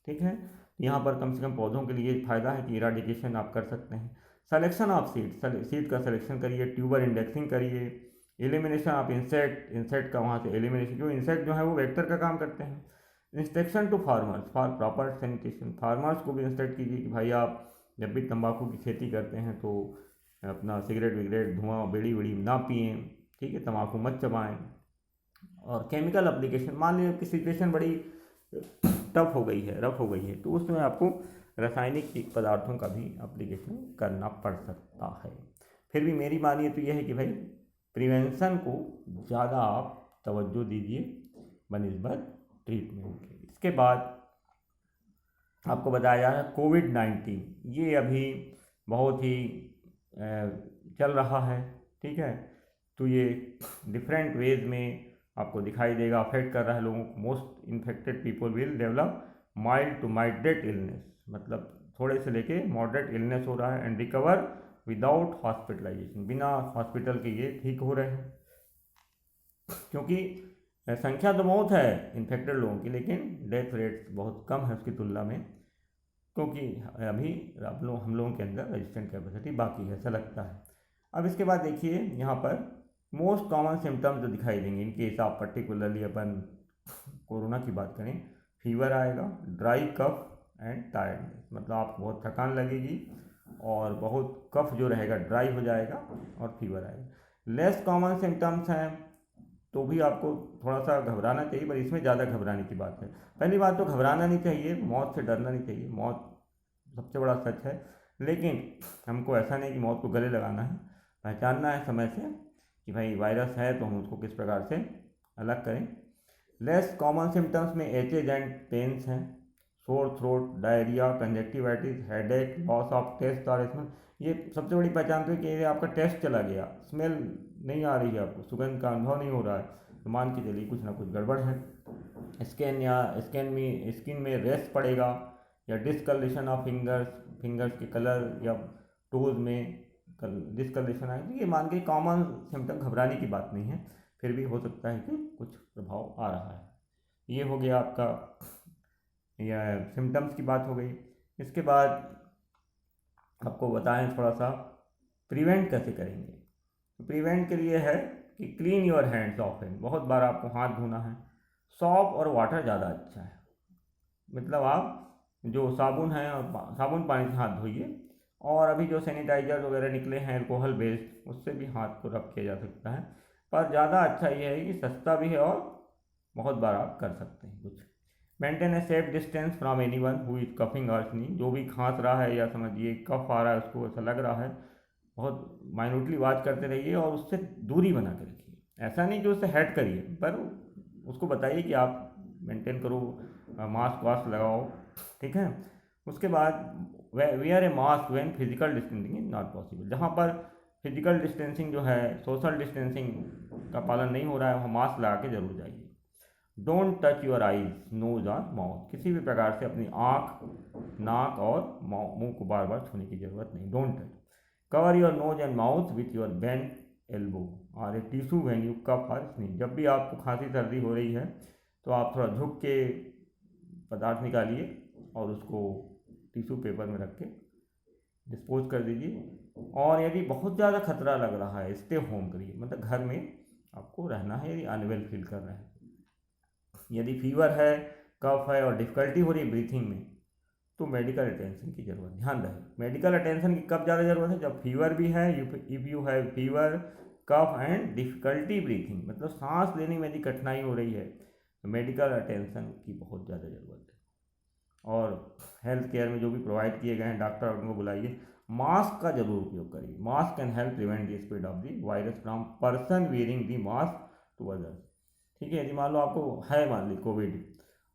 ठीक है। यहाँ पर कम से कम पौधों के लिए फ़ायदा है कि इराडिकेशन आप कर सकते हैं। सेलेक्शन ऑफ सीड का सिलेक्शन करिए, ट्यूबर इंडेक्सिंग करिए, एलिमिनेशन ऑफ इंसेक्ट का वहाँ से एलिमिनेशन, जो इंसेक्ट जो है वो वेक्टर का काम करते हैं। Instruction to farmers for proper sanitation, farmers को भी इंस्ट्रक्ट कीजिए कि भाई आप जब भी तंबाकू की खेती करते हैं तो अपना सिगरेट विगरेट, धुआं, बीड़ी वीड़ी ना पिएँ, ठीक है, तंबाकू मत चबाएँ। और केमिकल अप्लीकेशन, मान लीजिए कि सिचुएशन बड़ी टफ हो गई है, रफ हो गई है, तो उसमें आपको रासायनिक पदार्थों का भी एप्लीकेशन करना पड़ सकता है। फिर भी मेरी मानिए तो यह है कि भाई प्रिवेंशन को ज़्यादा आप तवज्जो दीजिए बनिस्बत ट्रीटमेंट के। इसके बाद आपको बताया जा रहा है कोविड-19, ये अभी बहुत ही चल रहा है, ठीक है। तो ये डिफरेंट वेज में आपको दिखाई देगा, अफेक्ट कर रहा है लोगों को। Most infected people will develop mild to moderate illness, मतलब थोड़े से लेके मॉडरेट इलनेस हो रहा है, एंड रिकवर विदाउट हॉस्पिटलाइजेशन, बिना हॉस्पिटल के ये ठीक हो रहे हैं। क्योंकि संख्या तो बहुत है इन्फेक्टेड लोगों की, लेकिन डेथ रेट बहुत कम है उसकी तुलना में, क्योंकि अभी हम लोगों के अंदर रेजिस्टेंट कैपेसिटी बाकी है, ऐसा लगता है। अब इसके बाद देखिए यहाँ पर मोस्ट कॉमन सिम्टम्स जो दिखाई देंगे इन केस आप पर्टिकुलरली अपन कोरोना की बात करें, फीवर आएगा, ड्राई कफ एंड टायर्डनेस, मतलब आपको बहुत थकान लगेगी और बहुत कफ जो रहेगा ड्राई हो जाएगा और फीवर आएगा। लेस कॉमन सिम्टम्स हैं तो भी आपको थोड़ा सा घबराना चाहिए, पर इसमें ज़्यादा घबराने की बात है। पहली बात तो घबराना नहीं चाहिए, मौत से डरना नहीं चाहिए, मौत सबसे बड़ा सच है, लेकिन हमको ऐसा नहीं कि मौत को गले लगाना है, पहचानना है समय से कि भाई वायरस है तो हम उसको किस प्रकार से अलग करें। लेस कॉमन सिम्टम्स में एचेज एंड पेन्स हैं, sore throat, diarrhoea, conjunctivitis, headache, loss of taste और स्मेल। ये सबसे बड़ी पहचान तो है कि आपका टेस्ट चला गया, स्मेल नहीं आ रही है, आपको सुगंध का अनुभव नहीं हो रहा है, तो मान के चलिए कुछ ना कुछ गड़बड़ है। स्किन में रेस्ट पड़ेगा, या डिस्कलरेशन ऑफ फिंगर्स के कलर, या टोज में डिस्कलरेशन आएगी, ये मान के कॉमन सिम्टम, घबराने की बात नहीं है, फिर भी हो सकता है कि कुछ प्रभाव आ रहा है। ये हो गया आपका, यह सिम्टम्स की बात हो गई। इसके बाद आपको बताएं थोड़ा सा प्रिवेंट कैसे करेंगे। तो प्रिवेंट के लिए है कि क्लीन योर हैंड्स ऑफन, बहुत बार आपको हाथ धोना है। सॉप और वाटर ज़्यादा अच्छा है, मतलब आप जो साबुन है और साबुन पानी से हाथ धोइए, और अभी जो सैनिटाइजर वगैरह निकले हैं अल्कोहल बेस्ड, उससे भी हाथ को रब किया जा सकता है, पर ज़्यादा अच्छा ये है कि सस्ता भी है और बहुत बार आप कर सकते हैं कुछ। Maintain a safe distance from anyone who is coughing और स्नीज, जो भी खांस रहा है या समझिए कफ आ रहा है, उसको ऐसा लग रहा है, बहुत माइन्यूटली वॉच करते रहिए और उससे दूरी बना के रखिए। ऐसा नहीं कि उससे हेट करिए, पर उसको बताइए कि आप मेंटेन करो, मास्क वास्क लगाओ, ठीक है। उसके बाद wear a mask when physical distancing is not possible, जहाँ पर फिजिकल डिस्टेंसिंग जो है, सोशल डिस्टेंसिंग का पालन नहीं हो रहा है, वहाँ मास्क लगा के जरूर जाइए। Don't touch your eyes, nose और माउथ, किसी भी प्रकार से अपनी आँख, नाक और मुंह को बार बार छूने की जरूरत नहीं, don't touch. Cover your nose and mouth with your bent elbow और ए टिश्यू व्हेन यू कफ और स्नीज, जब भी आपको खांसी सर्दी हो रही है तो आप थोड़ा झुक के पदार्थ निकालिए और उसको टिश्यू पेपर में रख के डिस्पोज कर दीजिए। और यदि बहुत ज़्यादा खतरा लग रहा है, स्टे होम करिए, मतलब घर में आपको रहना है। यदि अनवेल फील कर रहे हैं, यदि फीवर है, कफ है और डिफ़िकल्टी हो रही है ब्रीथिंग में, तो मेडिकल अटेंशन की ज़रूरत, ध्यान रहे मेडिकल अटेंशन की कब ज़्यादा ज़रूरत है, जब फीवर भी है, if you have fever, cough and difficulty breathing, मतलब सांस लेने में यदि कठिनाई हो रही है, तो मेडिकल अटेंशन की बहुत ज़्यादा ज़रूरत है। और हेल्थ केयर में जो भी प्रोवाइड किए गए हैं, डॉक्टर उनको बुलाइए। मास्क का जरूर उपयोग करिए, mask can help prevent the spread of the virus from person wearing the mask to others, ठीक है। यदि मान लो आपको है, मान ली कोविड,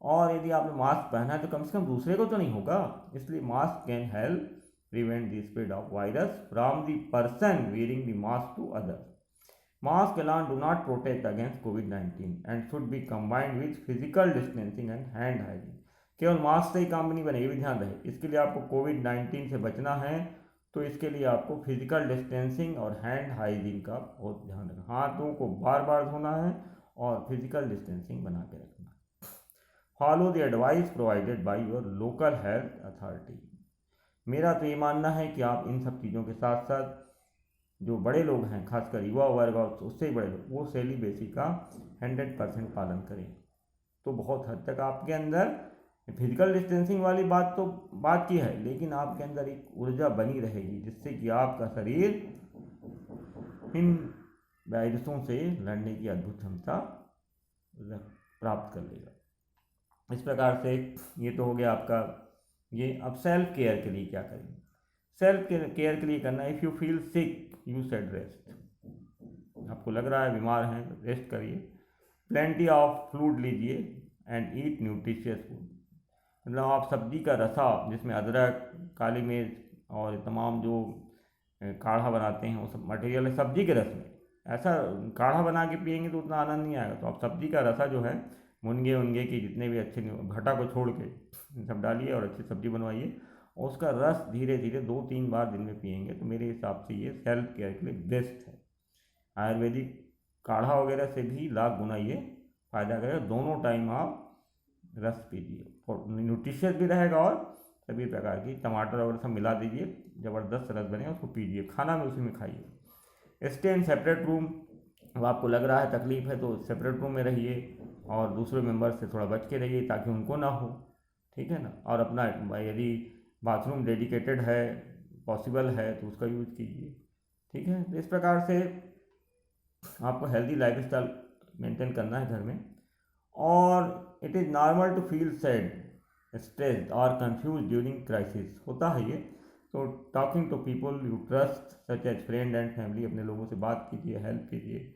और यदि आपने मास्क पहना है तो कम से कम दूसरे को तो नहीं होगा, इसलिए mask can help prevent the spread of virus from the person wearing the mask to others. Mask alone do not protect against COVID-19 and should be combined with physical distancing and hand hygiene। केवल mask से ही काम नहीं बनेगा, ये भी ध्यान रहे। इसके लिए आपको कोविड-19 से बचना है तो इसके लिए आपको फिजिकल डिस्टेंसिंग और हैंड हाइजीन का बहुत ध्यान रखना, हाथों को बार बार धोना है और फिजिकल डिस्टेंसिंग बना के रखना है। Follow the advice provided by your local health authority. मेरा तो ये मानना है कि आप इन सब चीज़ों के साथ साथ जो बड़े लोग हैं, खासकर युवा वर्ग और उससे ही बड़े लोग, वो सेलिब्रेसी का 100% पालन करें, तो बहुत हद तक आपके अंदर फिजिकल डिस्टेंसिंग वाली बात तो बात की है, लेकिन आपके अंदर एक ऊर्जा बनी रहेगी जिससे कि आपका शरीर इन वायरसों से लड़ने की अद्भुत क्षमता प्राप्त कर लेगा। इस प्रकार से ये तो हो गया आपका ये। अब सेल्फ केयर के लिए क्या करें। सेल्फ केयर के लिए करना, if you feel sick you said rest, आपको लग रहा है बीमार हैं, रेस्ट करिए। प्लेंटी ऑफ फ्लूइड लीजिए एंड ईट न्यूट्रिशियस फूड, मतलब आप सब्जी का रसा जिसमें अदरक, काली मिर्च और तमाम जो काढ़ा बनाते हैं वो सब मटेरियल है सब्जी के रस में। ऐसा काढ़ा बना के पियेंगे तो उतना आनंद नहीं आएगा, तो आप सब्जी का रसा जो है, मुनगे उनगे की जितने भी अच्छे घटा को छोड़ के सब डालिए और अच्छी सब्जी बनवाइए, और उसका रस धीरे धीरे 2-3 बार दिन में पियेंगे तो मेरे हिसाब से ये सेल्फ केयर के लिए बेस्ट है। आयुर्वेदिक काढ़ा वगैरह से भी लाख गुना ये फ़ायदा करेगा। दोनों टाइम आप रस पीजिए, और न्यूट्रिशियस भी रहेगा, और सभी प्रकार की टमाटर वगैरह सब मिला दीजिए, ज़बरदस्त रस बने, उसको पीजिए, खाना में उसी में खाइए। स्टे इन सेपरेट रूम, अब आपको लग रहा है तकलीफ है तो सेपरेट रूम में रहिए और दूसरे मेंबर से थोड़ा बच के रहिए ताकि उनको ना हो, ठीक है ना। और अपना यदि बाथरूम डेडिकेटेड है पॉसिबल है तो उसका यूज़ कीजिए। ठीक है, तो इस प्रकार से आपको हेल्दी लाइफस्टाइल मेंटेन करना है घर में। और it is normal to feel sad, stressed और कंफ्यूज ड्यूरिंग क्राइसिस, होता है ये। तो talking to people you trust such as friend and family, अपने लोगों से बात कीजिए, हेल्प कीजिए,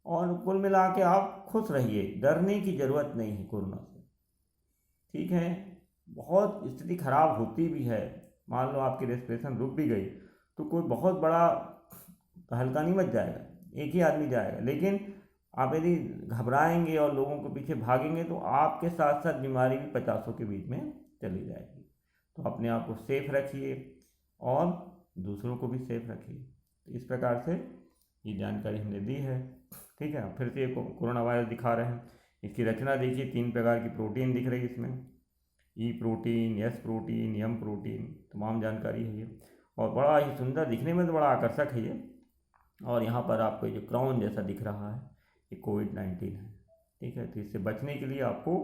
और कुल मिला के आप खुश रहिए। डरने की ज़रूरत नहीं है कोरोना से। ठीक है, बहुत स्थिति खराब होती भी है, मान लो आपकी रेस्पिरेशन रुक भी गई तो कोई बहुत बड़ा तहलका नहीं मच जाएगा, एक ही आदमी जाएगा। लेकिन आप यदि घबराएंगे और लोगों के पीछे भागेंगे तो आपके साथ साथ बीमारी भी 50 के बीच में चली जाएगी। तो अपने आप को सेफ रखिए और दूसरों को भी सेफ रखिए। तो इस प्रकार से ये जानकारी हमने दी है। ठीक है, फिर से कोरोना वायरस दिखा रहे हैं। इसकी रचना देखिए, 3 प्रकार की प्रोटीन दिख रही है इसमें, E protein, S protein, M protein, तमाम जानकारी है ये। और बड़ा ही सुंदर, दिखने में तो बड़ा आकर्षक है ये। और यहाँ पर आपको जो क्राउन जैसा दिख रहा है, ये कोविड-19 है। ठीक है, तो इससे बचने के लिए आपको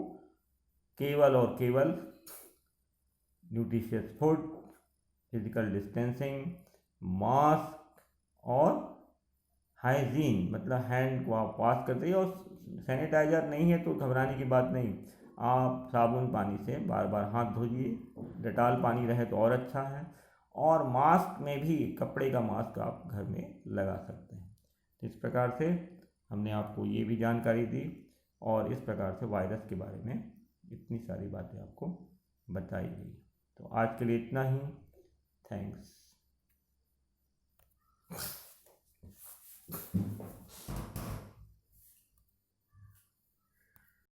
केवल और केवल nutritious food, physical distancing, mask और हाइजीन, मतलब हैंड को आप वॉश करते हैं। और सैनिटाइज़र नहीं है तो घबराने की बात नहीं, आप साबुन पानी से बार बार हाथ धोइए, डेटॉल पानी रहे तो और अच्छा है। और मास्क में भी कपड़े का मास्क आप घर में लगा सकते हैं। इस प्रकार से हमने आपको ये भी जानकारी दी और इस प्रकार से वायरस के बारे में इतनी सारी बातें आपको बताई गई। तो आज के लिए इतना ही। थैंक्स।